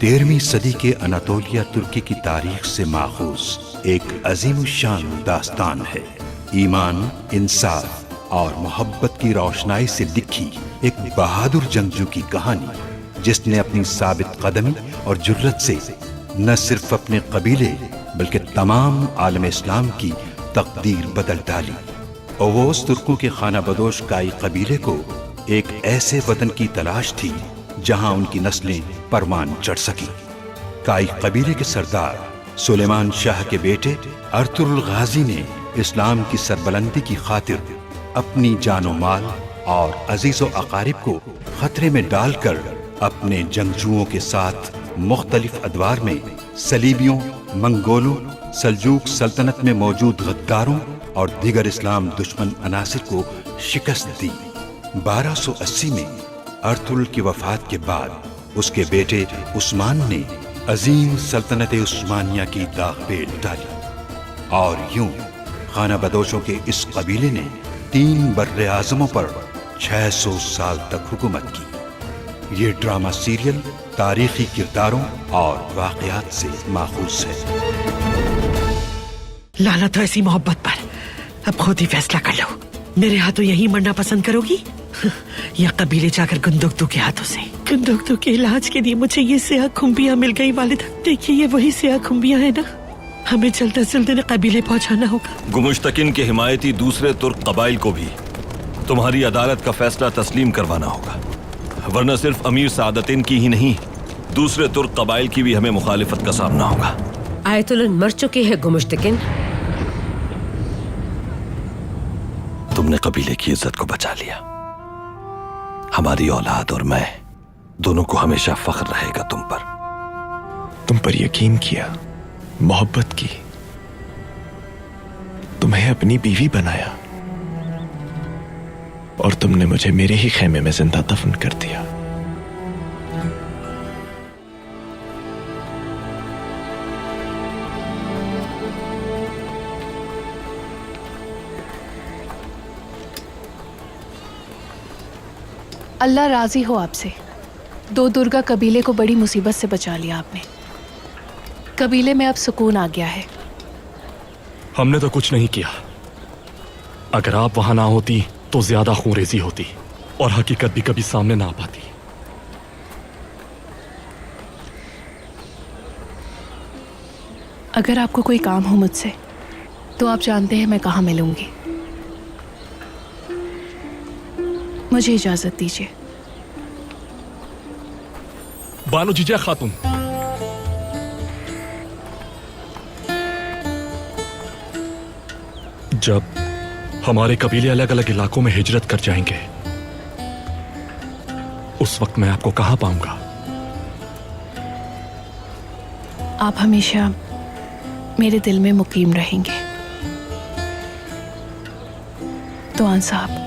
13वीं सदी के अनातोलिया तुर्की की तारीख से माखूज एक अजीमुशान दास्तान है। ईमान, इंसाफ और मोहब्बत की रोशनाई से लिखी एक बहादुर जंगजू की कहानी, जिसने अपनी साबित कदमी और जुर्रत से न सिर्फ अपने कबीले बल्कि तमाम आलम इस्लाम की तकदीर बदल डाली। ओवोस तुर्कों के खाना बदोश काई कबीले को एक ऐसे वतन की तलाश थी जहां उनकी नस्लें परवान चढ़ सकी। काई कबीले के सरदार सुलेमान शाह के बेटे अर्तुगरुल गाजी ने इस्लाम की सरबलंदी की खातिर अपनी जानो माल और अजीजो अकारिब को खतरे में डालकर अपने जंगजुओं के साथ मुख्तलिफ अदवार में सलीबियों, मंगोलों, सल्जूक सल्तनत में मौजूद गद्दारों और दीगर इस्लाम दुश्मन अनासिर को शिकस्त दी। 1280 में अर्तुगरुल की वफात के बाद उसके बेटे उस्मान ने अजीम सल्तनत उस्मानिया की दाग पेल डाली और यूं खाना बदोशों के इस कबीले ने 3 बर्रे आज़मों पर 600 साल तक हुकूमत की। ये ड्रामा सीरियल तारीखी किरदारों और वाक़यात से माखूज है। लानत हो ऐसी मोहब्बत पर। अब खुद ही फैसला कर लो। मेरे हाथों यही मरना पसंद करोगी या कबीले जाकर गुंदुकतू के हाथों से? गुंदुकतू के इलाज के लिए मुझे ये स्याह खुम्बियाँ मिल गई वालिद। देखिए ये वही स्याह खुम्बियाँ है ना, हमें जल्द से जल्द कबीले पहुँचाना होगा। गुमुश्तकिन के हिमायती दूसरे तुर्क कबाइल को भी तुम्हारी अदालत का फैसला तस्लीम करवाना होगा, वरना सिर्फ अमीर सादतिन की ही नहीं, दूसरे तुर्क कबाइल की भी हमें मुखालिफत का सामना होगा। आयतुल्लाह मर चुके हैं गुमुश्तकिन। तुमने कबीले की इज्जत को बचा लिया। हमारी औलाद और मैं दोनों को हमेशा फख्र रहेगा तुम पर। तुम पर यकीन किया, मोहब्बत की, तुम्हें अपनी बीवी बनाया और तुमने मुझे मेरे ही खेमे में जिंदा दफन कर दिया। अल्लाह राजी हो आपसे। 2 दुर्गा कबीले को बड़ी मुसीबत से बचा लिया आपने। कबीले में अब सुकून आ गया है। हमने तो कुछ नहीं किया। अगर आप वहां ना होती तो ज्यादा खूंरेजी होती और हकीकत भी कभी सामने ना आ पाती। अगर आपको कोई काम हो मुझसे तो आप जानते हैं मैं कहाँ मिलूंगी। मुझे इजाजत दीजिए। बानो जीजा खातून, जब हमारे कबीले अलग अलग इलाकों में हिजरत कर जाएंगे उस वक्त मैं आपको कहां पाऊंगा? आप हमेशा मेरे दिल में मुकीम रहेंगे। तो साहब,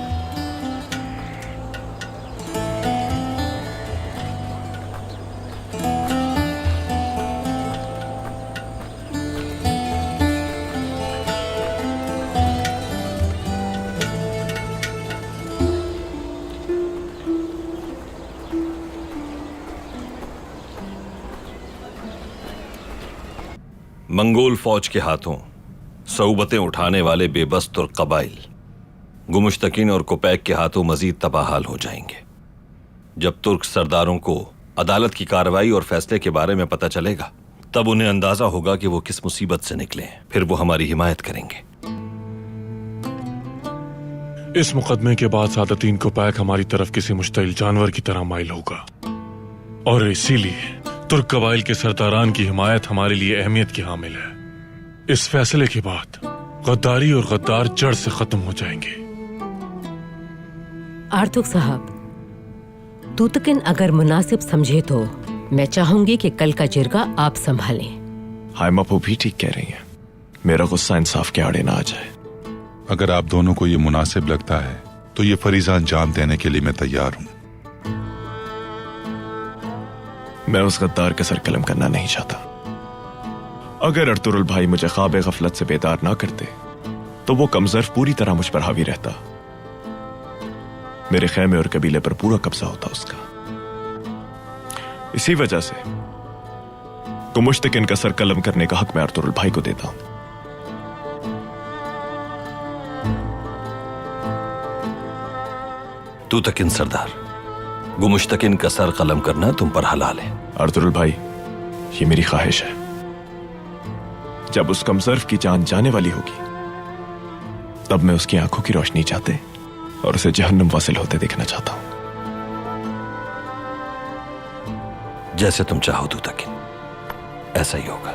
मंगोल फौज के हाथों सऊबतें उठाने वाले बेबस तुर्क कबाइल गुमुश्तकिन और कुपैक के हाथों मजीद तबाहाल हो जाएंगे। जब तुर्क सरदारों को अदालत की कार्रवाई और फैसले के बारे में पता चलेगा तब उन्हें अंदाजा होगा कि वो किस मुसीबत से निकले हैं। फिर वो हमारी हिमायत करेंगे। इस मुकदमे के बाद सादतीन कुपैक हमारी तरफ किसी मुश्तइल जानवर की तरह माइल होगा और इसीलिए तुर्क कबाइल के सरदारान की हिमायत हमारे लिए अहमियत की हामिल है। इस फैसले के बाद गद्दारी और गद्दार जड़ से खत्म हो जाएंगे। आर्तुग साहब, तूतकिन अगर मुनासिब समझे तो मैं चाहूंगी कि कल का जिरगा आप संभालें। हायमा वो भी ठीक कह रही है। मेरा गुस्सा इंसाफ के आड़े ना आ जाए। अगर आप दोनों को ये मुनासिब लगता है तो ये फरीजा अंजाम देने के लिए मैं तैयार हूं। मैं उस गद्दार का सर कलम करना नहीं चाहता। अगर अर्तुगरुल भाई मुझे ख्वाब गफलत से बेदार ना करते तो वो कमजोर पूरी तरह मुझ पर हावी रहता। मेरे खेमे और कबीले पर पूरा कब्जा होता उसका। इसी वजह से तो मुश्तकिन का सर कलम करने का हक मैं अर्तुरुल भाई को देता हूं। तू तकिन सरदार, गुमुश्तकिन का सर कलम करना तुम पर हलाल है। अर्तुरुल भाई, ये मेरी ख्वाहिश है, जब उस कमजर्फ की जान जाने वाली होगी तब मैं उसकी आंखों की रोशनी चाहते और उसे जहन्नुम वासिल होते देखना चाहता हूं। जैसे तुम चाहो तू तकिन, ऐसा ही होगा।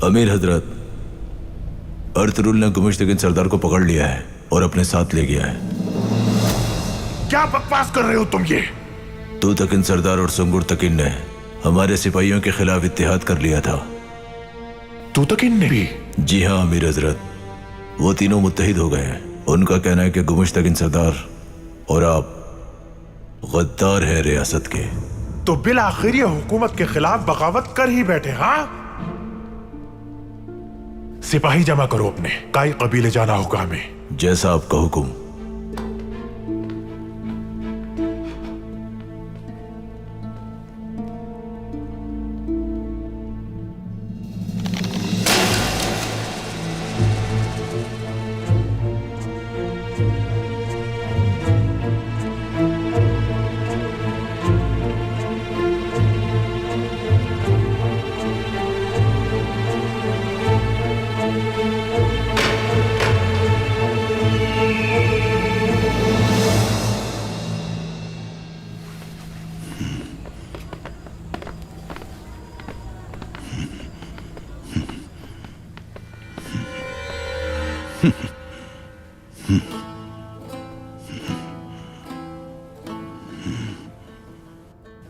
अमीर हजरत, अर्तुरुल ने गुमुश्तकिन सरदार को पकड़ लिया है और अपने साथ ले गया है। क्या बकवास कर रहे हो तुम ये? तू तकिन सरदार और सुंगुर तकिन ने हमारे सिपाहियों के खिलाफ इत्तेहाद कर लिया था। तू तकिन ने भी? जी हाँ अमीर हजरत, वो तीनों मुत्तहिद हो गए हैं। उनका कहना है कि गुमुश्तकिन सरदार और आप गद्दार हैं रियासत के। तो बिल आखिर ये हुकूमत के खिलाफ बगावत कर ही बैठे। हाँ, सिपाही जमा करो अपने, काई कबीले जाना होगा हमें। जैसा आपका हुक्म।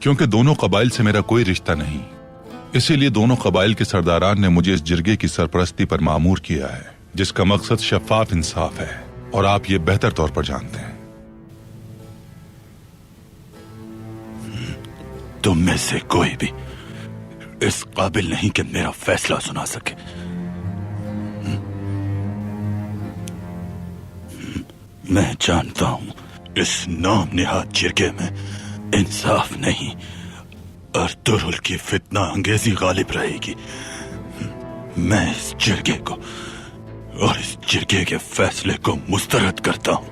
क्योंकि दोनों कबाइल से मेरा कोई रिश्ता नहीं, इसीलिए दोनों कबाइल के सरदारान ने मुझे इस जिरगे की सरपरस्ती पर मामूर किया है, जिसका मकसद शफाफ इंसाफ है और आप ये बेहतर तौर पर जानते हैं। तुम में से कोई भी इस काबिल नहीं कि मेरा फैसला सुना सके। मैं जानता हूं इस नाम निहाद जिरगे में इंसाफ नहीं, अर्तुरुल की फितना अंगेजी गालिब रहेगी। मैं इस जिरगे को और इस जिरगे के फैसले को मुस्तरद करता हूं।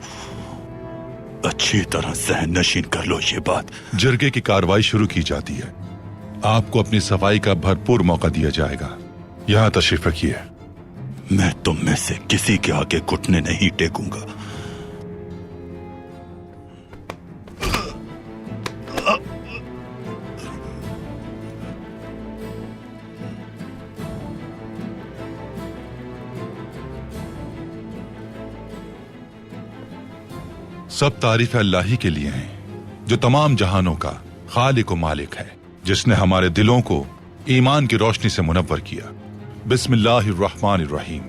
अच्छी तरह सहन नशीन कर लो ये बात। जिरगे की कार्रवाई शुरू की जाती है। आपको अपनी सफाई का भरपूर मौका दिया जाएगा। यहां तशरीफ रखिए। मैं तुम में से किसी के आगे घुटने नहीं टेकूंगा। सब तारीफ अल्लाह ही के लिए हैं, जो तमाम जहानों का खालिक व मालिक है, जिसने हमारे दिलों को ईमान की रोशनी से मुनव्वर किया। बिस्मिल्लाहिर्रहमानिर्रहीम।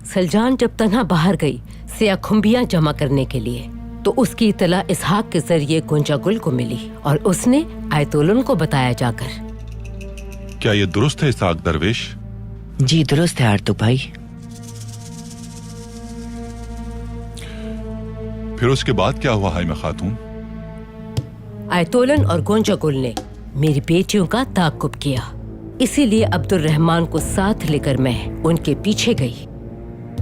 सलजान जब तन्हा बाहर गई सियाखुम्बियां जमा करने के लिए तो उसकी इतला इसहाक के जरिए गुंजागुल को मिली और उसने आयतोलन को बताया जाकर। क्या ये दुरुस्त है इसहाक दरवेश? जी दुरुस्त है आरतू भाई। फिर उसके बाद क्या हुआ हाइमा खातून? आयतोलन और गोंजागुल ने मेरी बेटियों का ताक़ुब किया, इसीलिए अब्दुल रहमान को साथ लेकर मैं उनके पीछे गई।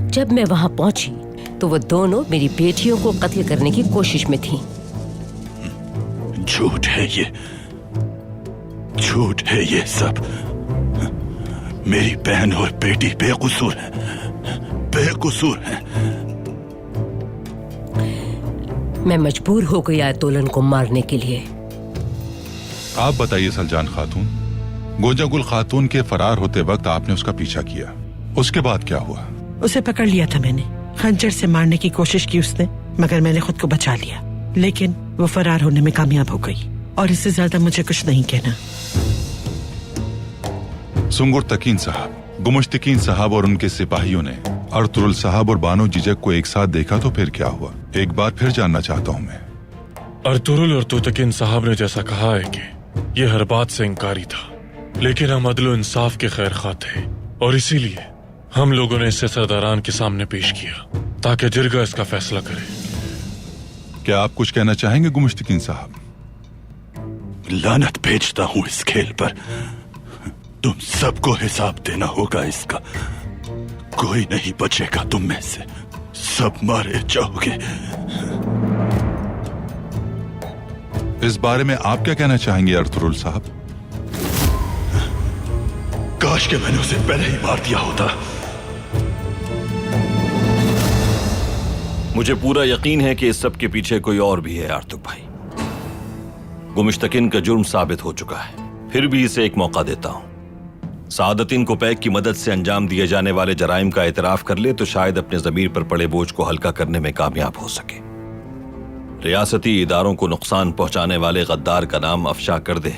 जब मैं वहां पहुंची तो वो दोनों मेरी बेटियों को कत्ल करने की कोशिश में थीं। झूठ है ये, झूठ है ये सब। मेरी बहन और बेटी बेकसूर है, बेकसूर है। मैं मजबूर हो गई आयतोलन को मारने के लिए। आप बताइए सलजान खातून, गोंजागुल खातून के फरार होते वक्त आपने उसका पीछा किया, उसके बाद क्या हुआ? उसे पकड़ लिया था मैंने, खंजर से मारने की कोशिश की उसने, मगर मैंने खुद को बचा लिया। लेकिन वो फरार होने में कामयाब हो गई और इससे ज्यादा मुझे कुछ नहीं कहना। सुंगुर तकीन साहब, गुमुश्तकीन साहब और उनके सिपाहियों ने अर्तुरुल साहब और बानो जिजक को एक साथ देखा तो फिर क्या हुआ? एक बार फिर जानना चाहता हूँ मैं। अर्तुरुल और तुतकिन साहब ने जैसा कहा है कि ये हर बात से इंकारी था, लेकिन हम अदल इंसाफ के खैर खा थे और इसीलिए हम लोगों ने इसे सरदारान के सामने पेश किया ताकि जिरगा इसका फैसला करे। क्या आप कुछ कहना चाहेंगे गुमुश्तकीन साहब? लानत भेजता हूँ इस खेल पर। तुम सबको हिसाब देना होगा इसका। कोई नहीं बचेगा तुम में से, सब मारे जाओगे। इस बारे में आप क्या कहना चाहेंगे अर्तुरुल साहब? काश के मैंने उसे पहले ही मार दिया होता। मुझे पूरा यकीन है कि इस सब के पीछे कोई और भी है आर्तुक भाई। गुमुश्तकिन का जुर्म साबित हो चुका है, फिर भी इसे एक मौका देता हूं। सादतीन कोपैक की मदद से अंजाम दिए जाने वाले जराइम का एतराफ कर ले तो शायद अपने जमीर पर पड़े बोझ को हल्का करने में कामयाब हो सके। रियासती इदारों को नुकसान पहुंचाने वाले गद्दार का नाम अफशा कर दे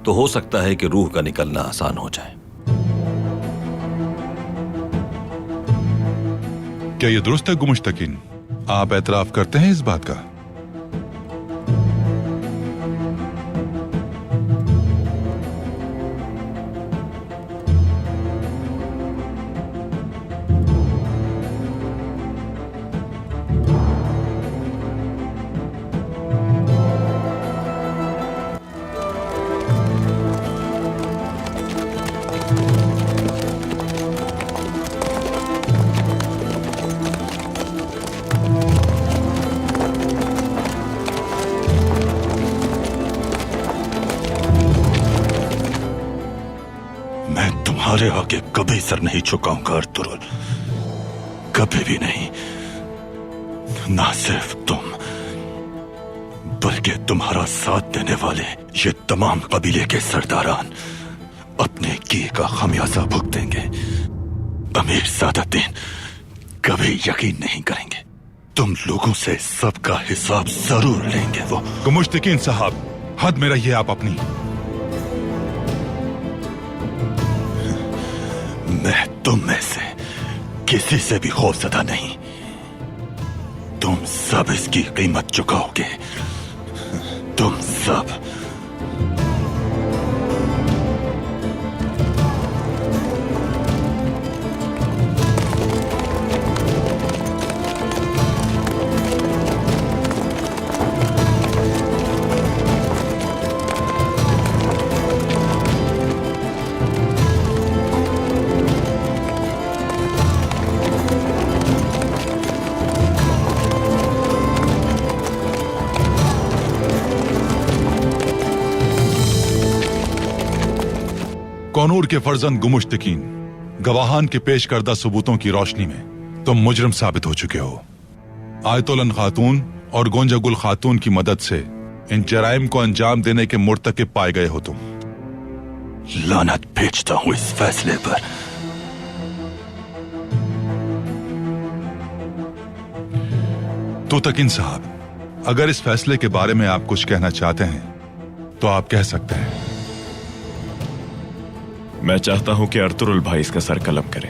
तो हो सकता है कि रूह का निकलना आसान हो जाए। क्या ये दुरुस्त है गुमुश्तकीन? आप एतराफ करते हैं इस बात का? तुम्हारे आगे कभी सर नहीं झुकाऊंगा अर्तुरुल, कभी भी नहीं। ना सिर्फ तुम बल्कि तुम्हारा साथ देने वाले ये तमाम कबीले के सरदारान अपने की का खमियाजा भुगतेंगे। अमीर सादतीन कभी यकीन नहीं करेंगे। तुम लोगों से सबका हिसाब जरूर लेंगे वो। गुमुश्तकीन साहब, हद में रहिए आप अपनी। मैं तुम में से किसी से भी खौफजदा नहीं। तुम सब इसकी कीमत चुकाओगे, तुम सब। कौनूर के फर्जंद गुमुश्तकीन, गवाहान के पेश करदा सबूतों की रोशनी में तुम मुजरिम साबित हो चुके हो। आयतोलन खातून और गोंजागुल खातून की मदद से इन जराइम को अंजाम देने के मुर्तकिब पाए गए हो तुम। लानत भेजता हूं इस फैसले पर। तुतकिन साहब, अगर इस फैसले के बारे में आप कुछ कहना चाहते हैं तो आप कह सकते हैं। मैं चाहता हूं कि अर्तुरुल भाई इसका सर कलम करे।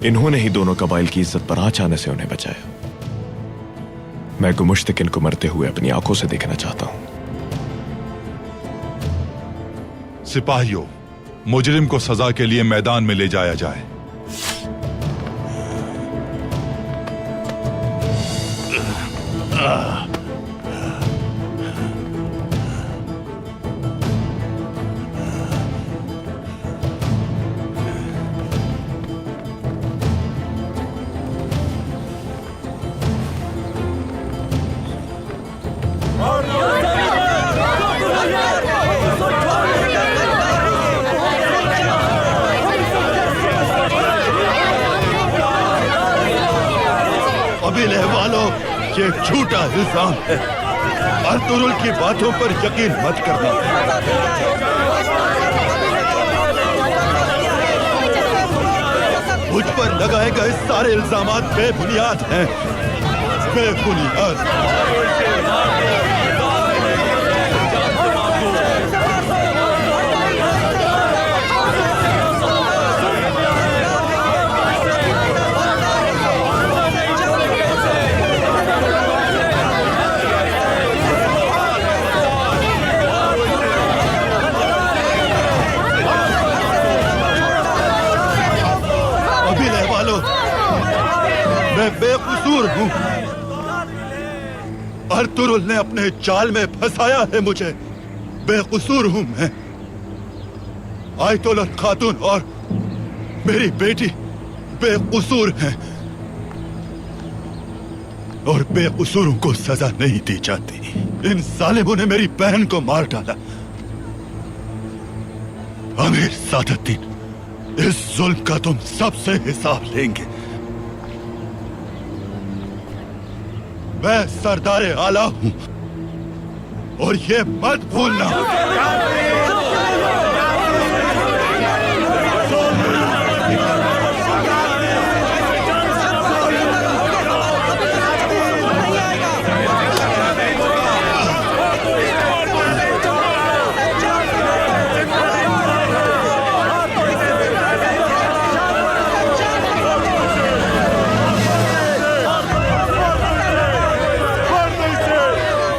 इन्होंने ही दोनों कबाइल की इज्जत पर आंच आने से उन्हें बचाया। मैं गुमुश्तकिन को मरते हुए अपनी आंखों से देखना चाहता हूं। सिपाहियों, मुजरिम को सजा के लिए मैदान में ले जाया जाए। कबीले वालों, ये झूठा इल्जाम है। अर्तुरुल की बातों पर यकीन मत करना। मुझ पर लगाए गए सारे इल्जामात बेबुनियाद हैं, बेबुनियाद। मैं बेकसूर हूं। अर्तुरुल ने अपने जाल में फंसाया है मुझे। बेकसूर हूं मैं। आयतुल खातून और मेरी बेटी बेकसूर हैं और बेकसूरों को सजा नहीं दी जाती। इन जालिमों ने मेरी बहन को मार डाला। अमीर सादुद्दीन, इस जुल्म का तुम सबसे हिसाब लेंगे। मैं सरदार आला हूं और ये मत भूलना।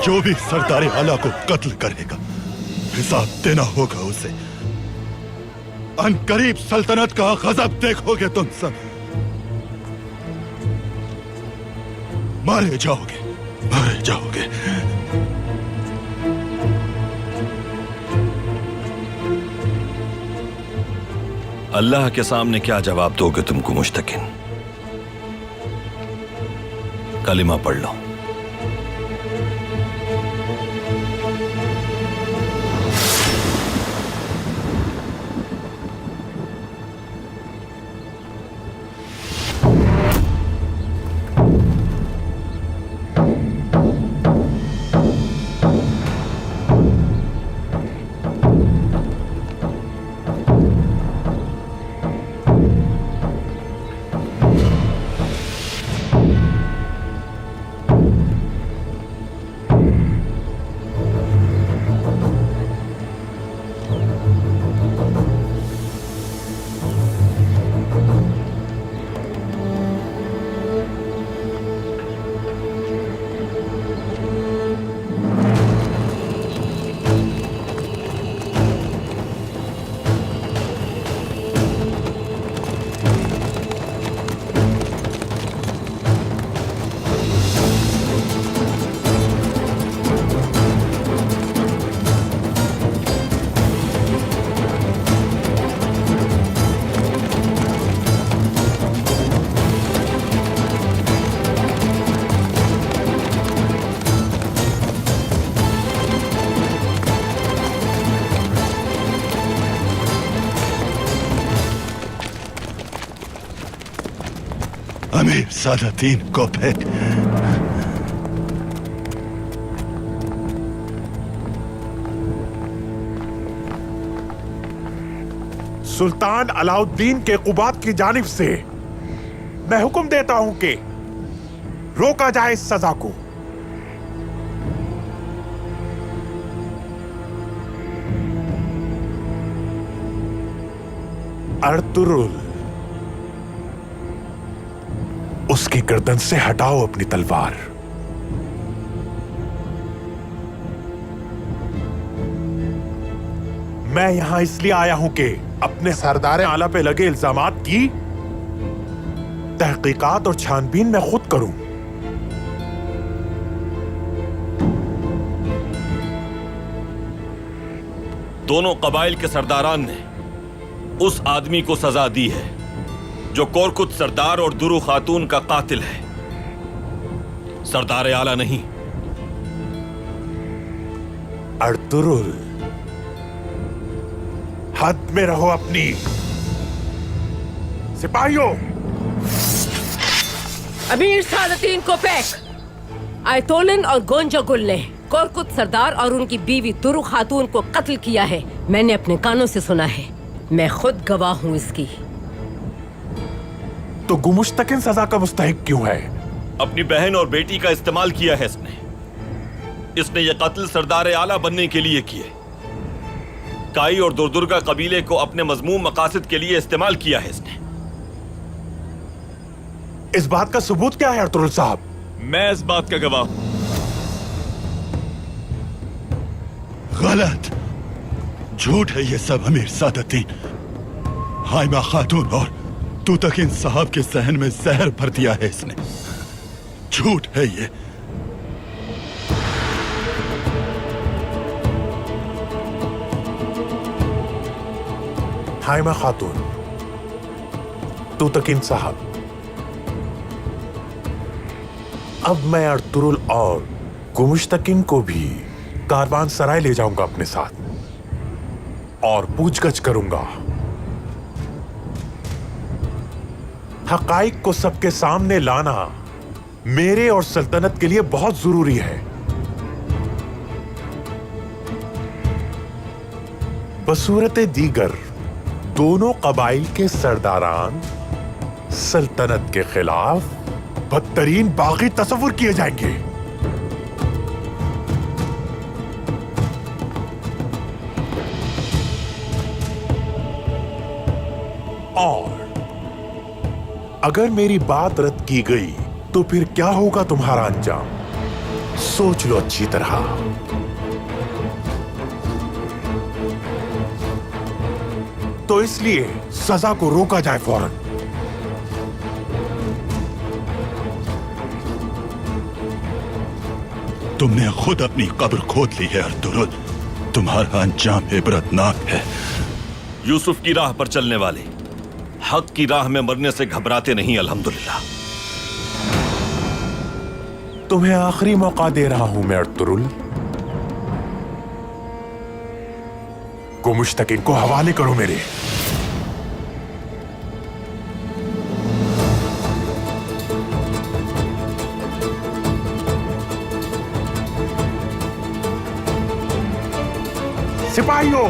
जो भी सरदार आला को कत्ल करेगा, हिसाब देना होगा उसे। अनकरीब सल्तनत का गजब देखोगे तुम सब। मारे जाओगे, मारे जाओगे। अल्लाह के सामने क्या जवाब दोगे तुमको मुश्तकिन? कलिमा पढ़ लो। अमीर सादुद्दीन को फेंक। सुल्तान अलाउद्दीन के कुबात की जानिब से मैं हुक्म देता हूं कि रोका जाए इस सजा को। अर्तुरुल उसकी गर्दन से हटाओ अपनी तलवार। मैं यहां इसलिए आया हूं कि अपने सरदार आला पे लगे इल्जामात की तहकीकात और छानबीन मैं खुद करूं। दोनों कबाइल के सरदारान ने उस आदमी को सजा दी है जो कोरकुत सरदार और दुरू खातून का कातिल है, सरदार आला नहीं। अर्तुरुल, हद में रहो अपनी। सिपाहियों, अमीर सादतीन कोपैक, आयतोलन और गोंजागुल ने कोरकुत सरदार और उनकी बीवी दुरू खातून को कत्ल किया है। मैंने अपने कानों से सुना है, मैं खुद गवाह हूं इसकी। तो गुमुश्तकिन सजा का मुस्तहिक क्यों है? अपनी बहन और बेटी का इस्तेमाल किया है इसने ये कत्ल सरदार आला बनने के लिए किए। काई और दुर्दुर्गा कबीले को अपने मजमूम मकासद के लिए इस्तेमाल किया है इसने। इस बात का सबूत क्या है अर्तुरुल साहब? मैं इस बात का गवाह हूं। गलत, झूठ है ये सब अमीर सादतीन। हाइमा खातून और तूतकिन साहब के सहन में जहर भर दिया है इसने। झूठ है ये। हाइमा खातून, तूतकिन साहब, अब मैं अर्तुरुल और गुमुश्तकिन को भी कारवान सराय ले जाऊंगा अपने साथ और पूछगछ करूंगा। हकाइक को सबके सामने लाना मेरे और सल्तनत के लिए बहुत जरूरी है। बसूरत दीगर दोनों कबाइल के सरदारान सल्तनत के खिलाफ बदतरीन बागी तस्वुर किए जाएंगे। और अगर मेरी बात रद्द की गई तो फिर क्या होगा तुम्हारा अंजाम? सोच लो अच्छी तरह। तो इसलिए सजा को रोका जाए फौरन। तुमने खुद अपनी कब्र खोद ली है अर्तुरुल। तुम्हारा अंजाम इबरतनाक है। यूसुफ की राह पर चलने वाले हक की राह में मरने से घबराते नहीं, अल्हम्दुलिल्लाह। तुम्हें आखिरी मौका दे रहा हूं मैं अर्तुरुल। गुमुश्तकिन को हवाले करो मेरे। सिपाहियों,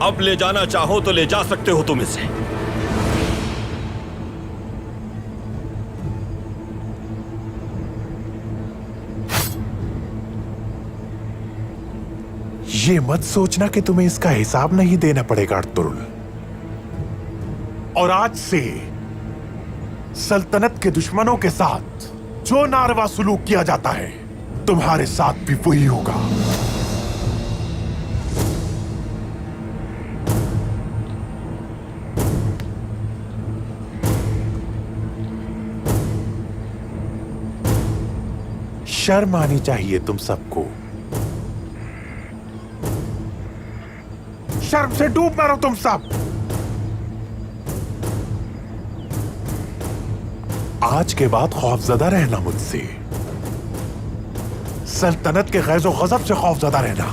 अब ले जाना चाहो तो ले जा सकते हो तुम इसे। ये मत सोचना कि तुम्हें इसका हिसाब नहीं देना पड़ेगा अर्तुरुल। और आज से सल्तनत के दुश्मनों के साथ जो नारवा सुलूक किया जाता है तुम्हारे साथ भी वही होगा। शर्म आनी चाहिए तुम सबको। शर्म से डूब मरो तुम सब। आज के बाद खौफजदा रहना मुझसे, सल्तनत के गैज़ो गज़ब से खौफजदा रहना।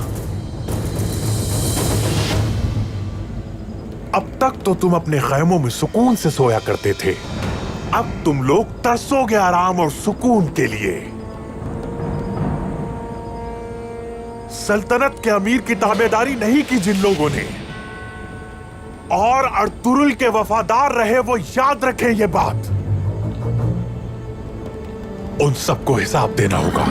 अब तक तो तुम अपने खैमों में सुकून से सोया करते थे, अब तुम लोग तरसोगे आराम और सुकून के लिए। सल्तनत के अमीर की ताबेदारी नहीं की जिन लोगों ने, और अर्तुरुल के वफादार रहे, वो याद रखें ये बात। उन सबको हिसाब देना होगा।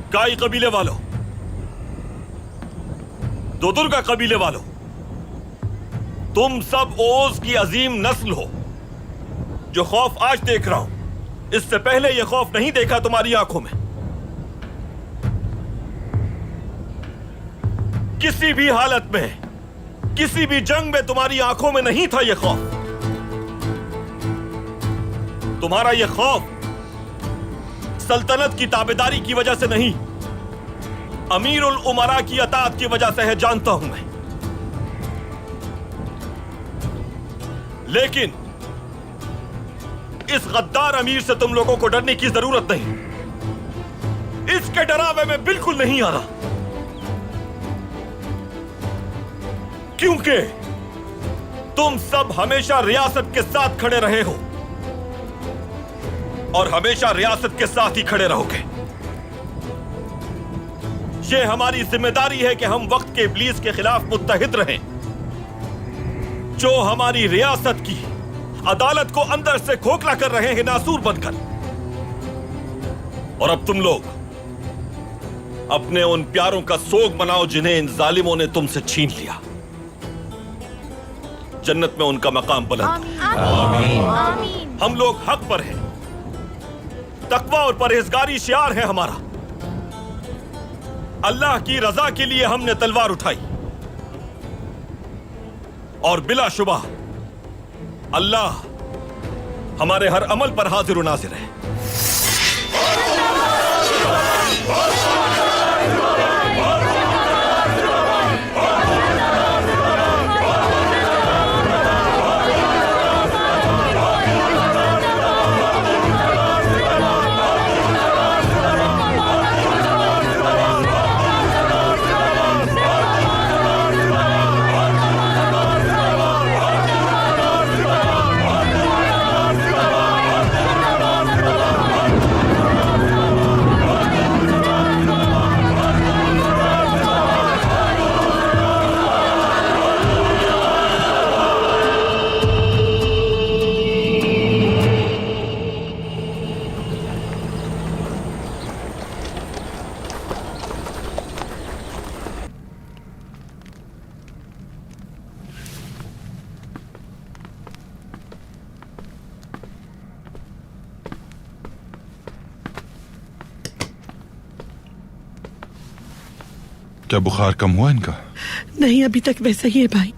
काई कबीले वालों, दोदुर्गा कबीले वालों, तुम सब ओज की अजीम नस्ल हो। जो खौफ आज देख रहा हूं, इससे पहले यह खौफ नहीं देखा तुम्हारी आंखों में। किसी भी हालत में, किसी भी जंग में तुम्हारी आंखों में नहीं था यह खौफ। तुम्हारा यह खौफ सल्तनत की ताबेदारी की वजह से नहीं, अमीरुल उमरा की अताअत की वजह से है, जानता हूं मैं। लेकिन इस गद्दार अमीर से तुम लोगों को डरने की जरूरत नहीं। इसके डरावे में बिल्कुल नहीं आ रहा, क्योंकि तुम सब हमेशा रियासत के साथ खड़े रहे हो और हमेशा रियासत के साथ ही खड़े रहोगे। यह हमारी जिम्मेदारी है कि हम वक्त के इब्लीस के खिलाफ मुत्तहिद रहें, जो हमारी रियासत की अदालत को अंदर से खोखला कर रहे हैं, नासूर बनकर। और अब तुम लोग अपने उन प्यारों का सोग मनाओ जिन्हें इन जालिमों ने तुमसे छीन लिया। जन्नत में उनका मकाम बुलंद हो। हम लोग हक पर हैं। तकवा और परहेजगारी शियार है हमारा। अल्लाह की रजा के लिए हमने तलवार उठाई और बिलाशुबा अल्लाह हमारे हर अमल पर हाजिर और नाजिर है। क्या बुखार कम हुआ इनका? नहीं, अभी तक वैसा ही है भाई।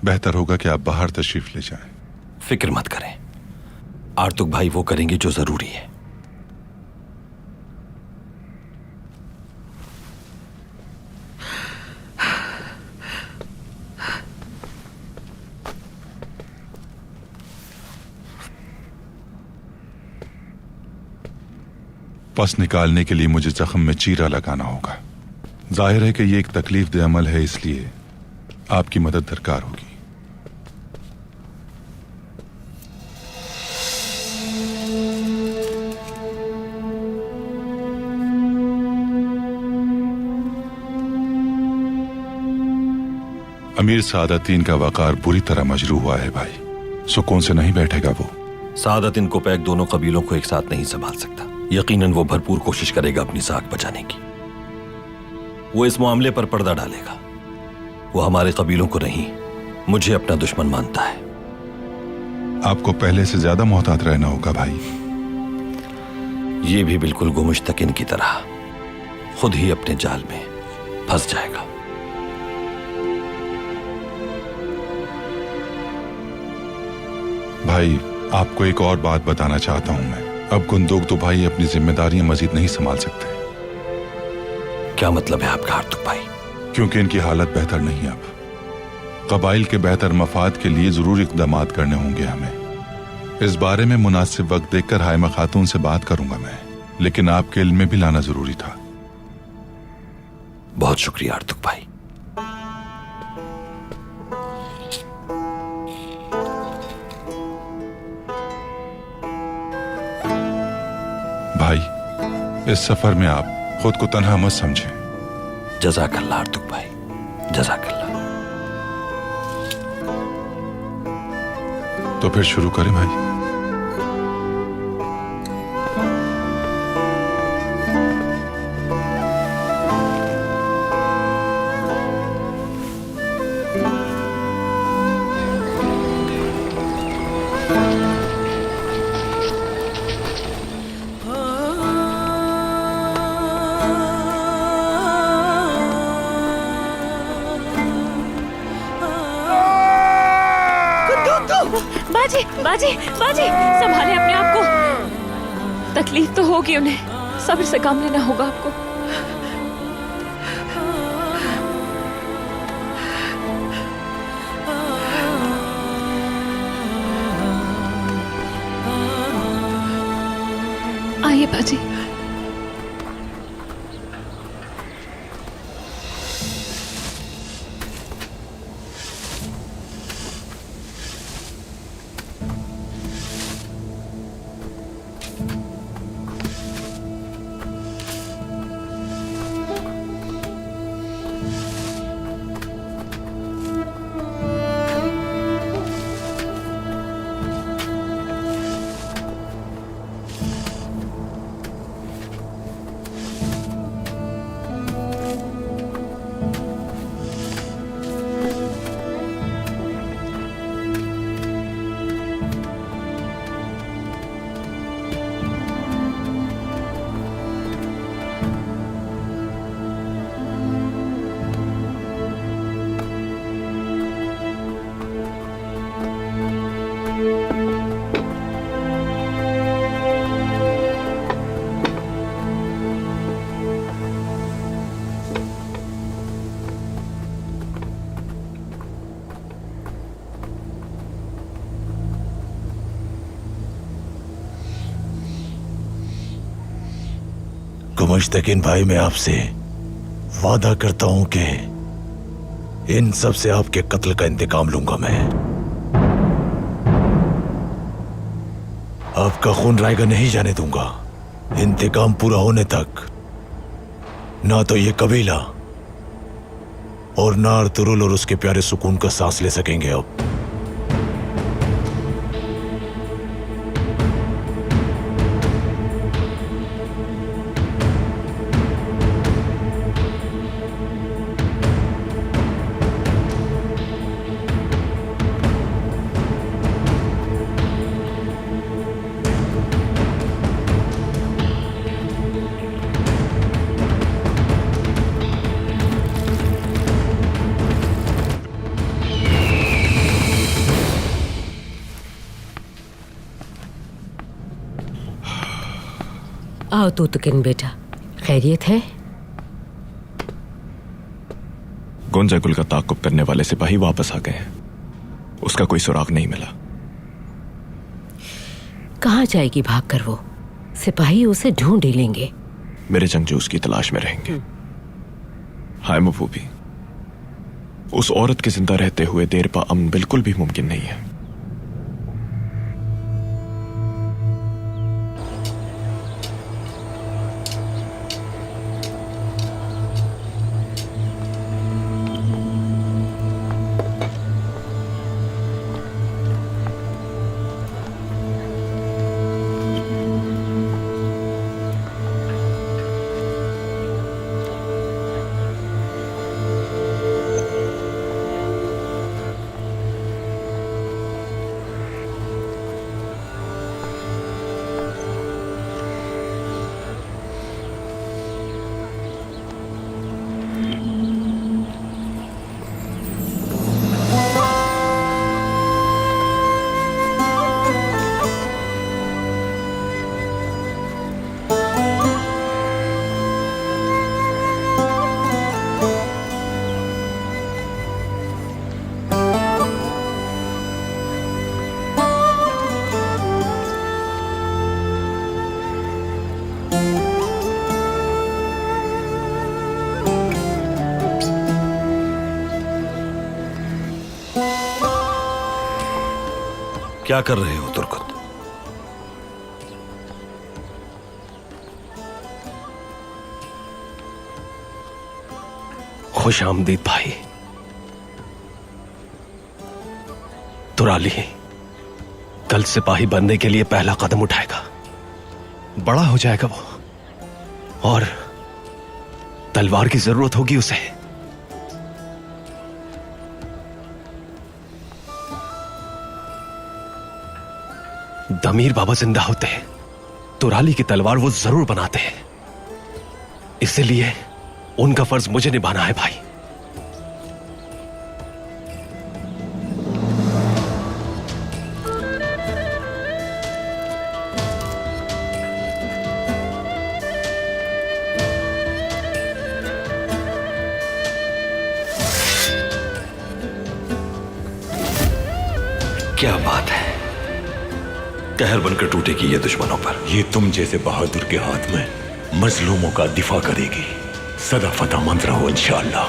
बेहतर होगा कि आप बाहर तशरीफ ले जाएं। फिक्र मत करें, आर्तुक भाई वो करेंगे जो जरूरी है। पस निकालने के लिए मुझे जख्म में चीरा लगाना होगा। जाहिर है कि ये एक तकलीफ दे अमल है, इसलिए आपकी मदद दरकार होगी। अमीर सादतीन का वकार बुरी तरह मजरू हुआ है भाई। सुकून से नहीं बैठेगा वो। सादतीन कोपैक दोनों कबीलों को एक साथ नहीं संभाल सकता। यकीनन वो भरपूर कोशिश करेगा अपनी साख बचाने की। वो इस मामले पर पर्दा डालेगा। वो हमारे कबीलों को नहीं, मुझे अपना दुश्मन मानता है। आपको पहले से ज्यादा मोहतात रहना होगा भाई। ये भी बिल्कुल गुमुश्तकिन की तरह खुद ही अपने जाल में फंस जाएगा। भाई, आपको एक और बात बताना चाहता हूं मैं। अब गुंदोक तो भाई अपनी जिम्मेदारियां मजीद नहीं संभाल सकते। क्या मतलब है आपका आर्तुक भाई? क्योंकि इनकी हालत बेहतर नहीं है। अब कबाइल के बेहतर मफाद के लिए जरूर इकदाम करने होंगे हमें। इस बारे में मुनासिब वक्त देखकर हाइमा खातून से बात करूंगा मैं, लेकिन आपके इल्म में भी लाना जरूरी था। बहुत शुक्रिया आर्तुक भाई। भाई, इस सफर में आप खुद को तन्हा मत समझें। जज़ाकल्लाह आर्तुक भाई, जज़ाकल्लाह। तो फिर शुरू करें भाई। बाजी बाजी बाजी, संभाले अपने आप को। तकलीफ तो होगी उन्हें, सब्र से काम लेना होगा आपको। आइए बाजी। गुमुश्तकिन भाई, मैं आपसे वादा करता हूं कि इन सब से आपके कत्ल का इंतकाम लूंगा मैं। आपका खून रायगा नहीं जाने दूंगा। इंतकाम पूरा होने तक ना तो ये कबीला और ना अर्तुरुल और उसके प्यारे सुकून का सांस ले सकेंगे। अब आओ तूतकिन बेटा, खैरियत है? गोंजागुल का ताकुब करने वाले सिपाही वापस आ गए हैं। उसका कोई सुराग नहीं मिला। कहाँ जाएगी भागकर वो? सिपाही उसे ढूंढ ही लेंगे। मेरे जंगजू उसकी तलाश में रहेंगे। हाय महबूबी, उस औरत के जिंदा रहते हुए देर पा अमन बिल्कुल भी मुमकिन नहीं है। क्या कर रहे हो तुर्कुत? खुश आमदीद भाई। तुराली कल सिपाही बनने के लिए पहला कदम उठाएगा, बड़ा हो जाएगा वो, और तलवार की जरूरत होगी उसे। दमीर बाबा जिंदा होते हैं, तुराली की तलवार वो जरूर बनाते हैं। इसलिए उनका फर्ज मुझे निभाना है भाई। क्या बात है, कहर बनकर टूटेगी ये दुश्मनों पर। ये तुम जैसे बहादुर के हाथ में मजलूमों का दिफा करेगी। सदा फतह मंद रहो इंशाअल्लाह।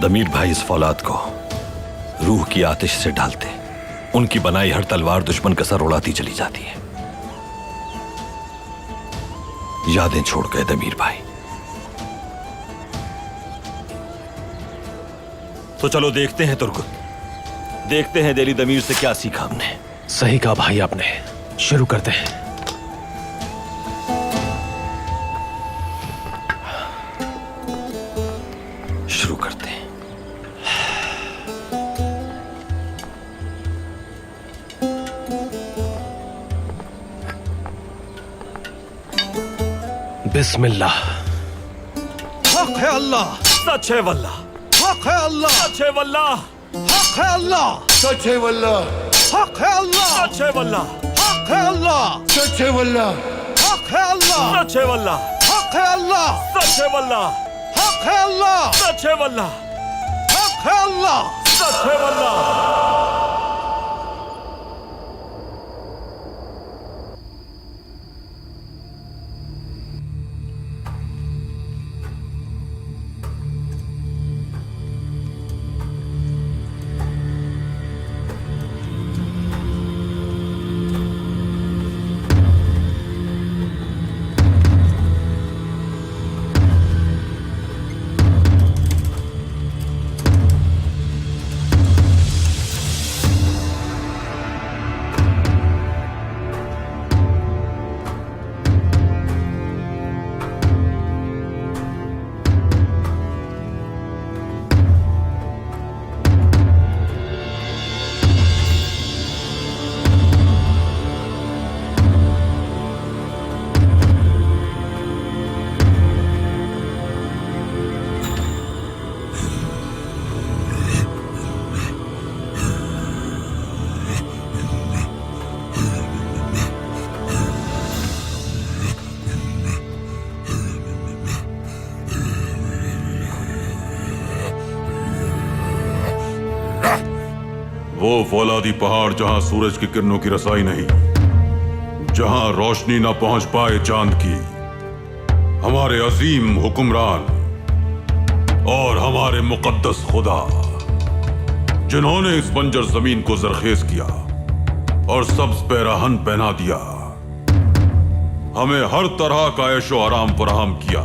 दमीर भाई इस फौलाद को रूह की आतिश से डालते, उनकी बनाई हर तलवार दुश्मन का सर उड़ाती चली जाती है। यादें छोड़ गए दमीर भाई। तो चलो देखते हैं तुर्कुत, देखते हैं दिली दमीर से क्या सीखा हमने। सही कहा भाई आपने, शुरू करते हैं। शुरू करते हैं। बिस्मिल्लाह। हक है अल्लाह, सच है वल्लाह। हक है अल्लाह, सच है वल्लाह। हक है अल्लाह, सच है वल्लाह। हक है अल्लाह, सच है वल्लाह। हक है अल्लाह, सच है वल्लाह। हक है अल्लाह, सच है वल्लाह। हक है अल्लाह, सच है वल्लाह। हक है अल्लाह, सच है वल्लाह। हक है अल्लाह, सच है वल्लाह। वो फौलादी पहाड़ जहां सूरज की किरणों की रसाई नहीं, जहां रोशनी ना पहुंच पाए चांद की, हमारे अजीम हुक्मरान और हमारे मुकद्दस खुदा, जिन्होंने इस बंजर जमीन को जरखेज किया और सब्ज पैराहन पहना दिया, हमें हर तरह का ऐशो आराम फराहम किया।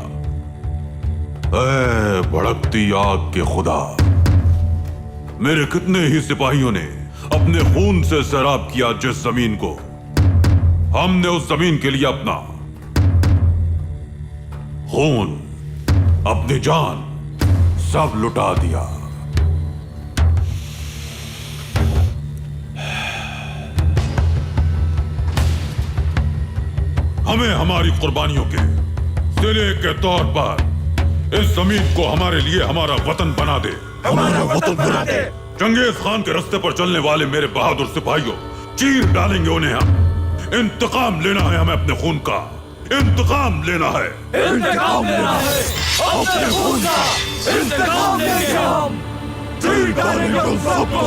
ऐ भड़कती आग के खुदा, मेरे कितने ही सिपाहियों ने अपने खून से सैराब किया जिस जमीन को, हमने उस जमीन के लिए अपना खून, अपनी जान सब लुटा दिया। हमें हमारी कुर्बानियों के सिले के तौर पर इस जमीन को हमारे लिए हमारा वतन बना दे, हमारा वतन बना दे। चंगेज खान के रास्ते पर चलने वाले मेरे बहादुर सिपाहियों, चीर डालेंगे उन्हें हम। इंतकाम लेना है हमें अपने खून का, इंतकाम लेना है, इंतकाम लेना है अपने खून का, इंतकाम लेंगे हम, चीर डालेंगे उन सबको।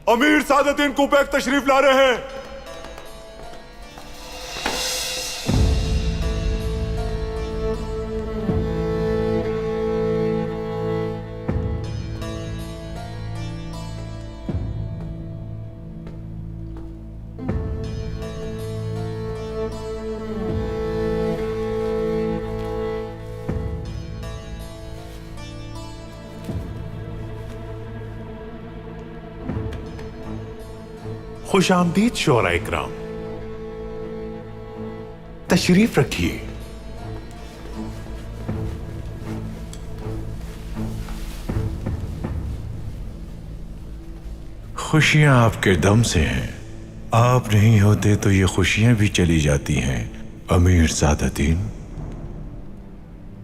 अमीर सादतदीन कुपैक तशरीफ ला रहे हैं। खुश आमदीद शोरा इकराम, तशरीफ रखिए। खुशियां आपके दम से हैं, आप नहीं होते तो ये खुशियां भी चली जाती हैं। अमीर सादतदीन,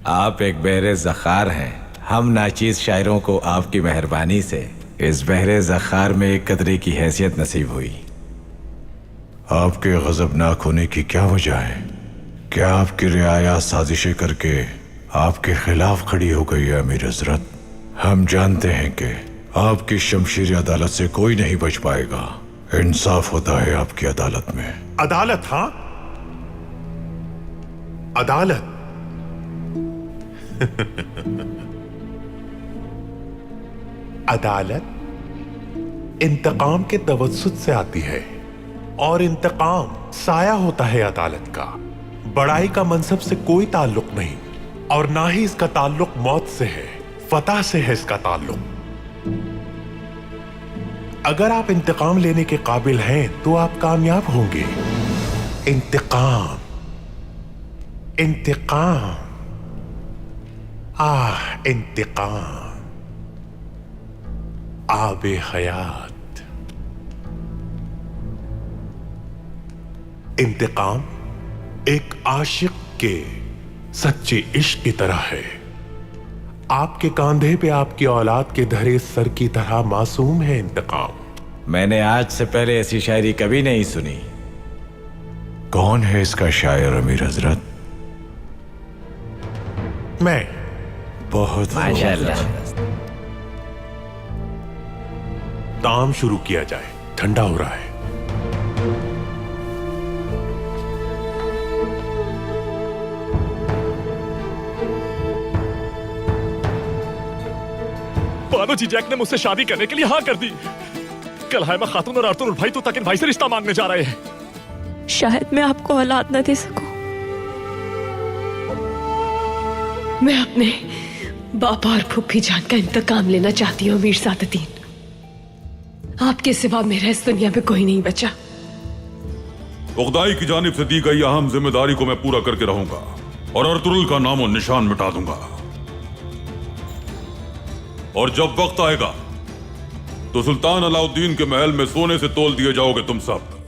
आप एक बहरे ज़खार हैं। हम नाचीज शायरों को आपकी मेहरबानी से इस बहरे ज़खार में एक कतरे की हैसियत नसीब हुई। आपके गजबनाक होने की क्या वजह है? क्या आपकी रियाया साजिशें करके आपके खिलाफ खड़ी हो गई है? अमीर हजरत, हम जानते हैं कि आपकी शमशीर अदालत से कोई नहीं बच पाएगा। इंसाफ होता है आपकी अदालत में। अदालत? हाँ, अदालत। अदालत इंतकाम के तवज्जुद से आती है और इंतकाम साया होता है अदालत का। बड़ाई का मनसब से कोई ताल्लुक नहीं और ना ही इसका ताल्लुक मौत से है, फतह से है इसका ताल्लुक। अगर आप इंतकाम लेने के काबिल हैं तो आप कामयाब होंगे। इंतकाम, इंतकाम, इंतकाम, आबे हयात। इंतकाम एक आशिक के सच्चे इश्क की तरह है। आपके कांधे पे आपकी औलाद के धरे सर की तरह मासूम है इंतकाम। मैंने आज से पहले ऐसी शायरी कभी नहीं सुनी। कौन है इसका शायर अमीर हजरत? मैं। बहुत माशाअल्लाह। काम शुरू किया जाए, ठंडा हो रहा है। बानो जी जैक ने मुझसे शादी करने के लिए हाँ कर दी। कल हायमा खातून और अर्तुल भाई तो ताकिन भाई से रिश्ता मांगने जा रहे हैं। शायद मैं आपको औलाद न दे सकूं। मैं अपने बाबा और फूफी जान का इंतकाम लेना चाहती हूँ अमीर सादतदीन। आपके सिवा मेरा इस दुनिया में कोई नहीं बचा। उगदाई की जानिब से दी गई अहम जिम्मेदारी को मैं पूरा करके रहूंगा और अर्तुरुल का नामो निशान मिटा दूंगा। और जब वक्त आएगा तो सुल्तान अलाउद्दीन के महल में सोने से तोल दिए जाओगे तुम सब।